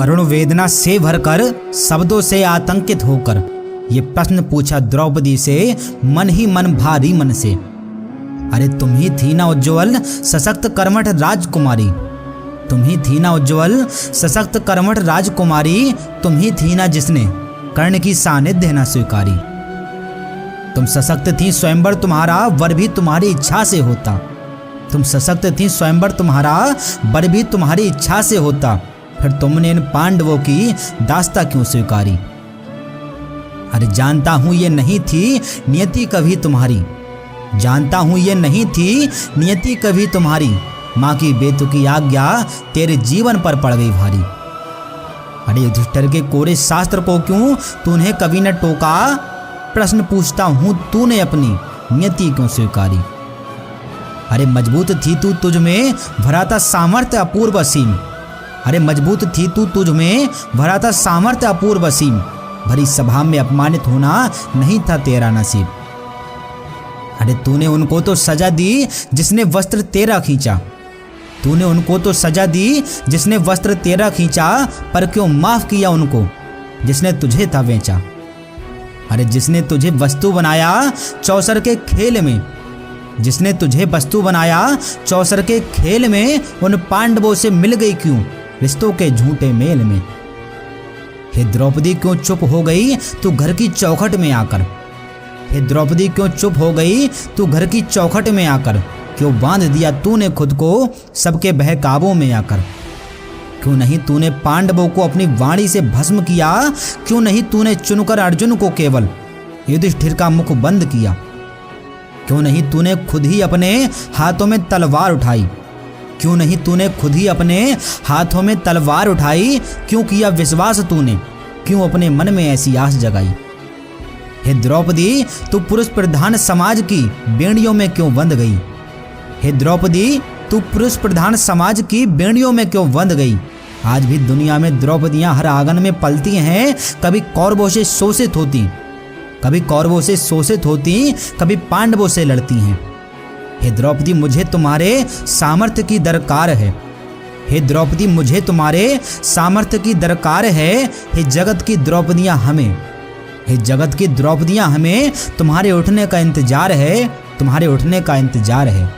करुण वेदना से भरकर शब्दों से आतंकित होकर ये प्रश्न पूछा द्रौपदी से, मन ही मन भारी मन से। अरे तुम ही थी ना उज्ज्वल सशक्त कर्मठ राजकुमारी, तुम ही थी ना उज्ज्वल सशक्त कर्मठ राजकुमारी, तुम ही थी ना जिसने कर्ण की सानिध्य न स्वीकारी। तुम सशक्त थी स्वयंवर तुम्हारा वर भी तुम्हारी इच्छा से होता, तुम सशक्त थी स्वयंवर तुम्हारा वर भी तुम्हारी इच्छा से होता, फिर तुमने इन पांडवों की दास्ता क्यों स्वीकारी। अरे जानता हूं ये नहीं थी नियति कभी तुम्हारी, जानता हूं ये नहीं थी नियति कभी तुम्हारी, माँ की बेतुकी आज्ञा तेरे जीवन पर पड़ गई भारी। अरे युधिष्ठिर के कोरे शास्त्र को क्यों तूने कभी न टोका, प्रश्न पूछता हूं तूने अपनी नियति क्यों स्वीकारी। अरे मजबूत थी तू तुझ में भरा था सामर्थ्य अपूर्व असीम, अरे मजबूत थी तू तुझ में भरा था सामर्थ्य अपूर्व असीम, भरी सभा में अपमानित होना नहीं था तेरा नसीब। अरे तूने उनको तो सजा दी जिसने वस्त्र तेरा खींचा, तूने उनको तो सजा दी जिसने वस्त्र तेरा खींचा, पर क्यों माफ किया उनको जिसने तुझे था बेचा। अरे जिसने तुझे वस्तु बनाया चौसर के खेल में, जिसने तुझे वस्तु बनाया चौसर के खेल में, उन पांडवों से मिल गई क्यों रिश्तों के झूठे मेल में। हे द्रौपदी क्यों चुप हो गई तू घर की चौखट में आकर, हे द्रौपदी क्यों चुप हो गई तू घर की चौखट में आकर, क्यों बांध दिया तूने खुद को सबके बहकावों में आकर। क्यों नहीं तूने पांडवों को अपनी वाणी से भस्म किया, क्यों नहीं तूने चुनकर अर्जुन को केवल युधिष्ठिर का मुख बंद किया। क्यों नहीं तूने खुद ही अपने हाथों में तलवार उठाई, क्यों नहीं तूने खुद ही अपने हाथों में तलवार उठाई, क्यों किया विश्वास तूने, क्यों अपने मन में ऐसी आस जगाई। हे द्रौपदी तू पुरुष प्रधान समाज की बेड़ियों में क्यों बंध गई, हे द्रौपदी तू पुरुष प्रधान समाज की बेड़ियों में क्यों बंध गई। आज भी दुनिया में द्रौपदियां हर आंगन में पलती हैं, कभी कौरवों से शोषित होती, कभी कौरवों से शोषित होती, कभी पांडवों से लड़ती हैं। हे द्रौपदी मुझे तुम्हारे सामर्थ्य की दरकार है, हे द्रौपदी मुझे तुम्हारे सामर्थ्य की दरकार है। हे जगत की द्रौपदियां हमें, हे जगत की द्रौपदियां हमें तुम्हारे उठने का इंतजार है, तुम्हारे उठने का इंतजार है।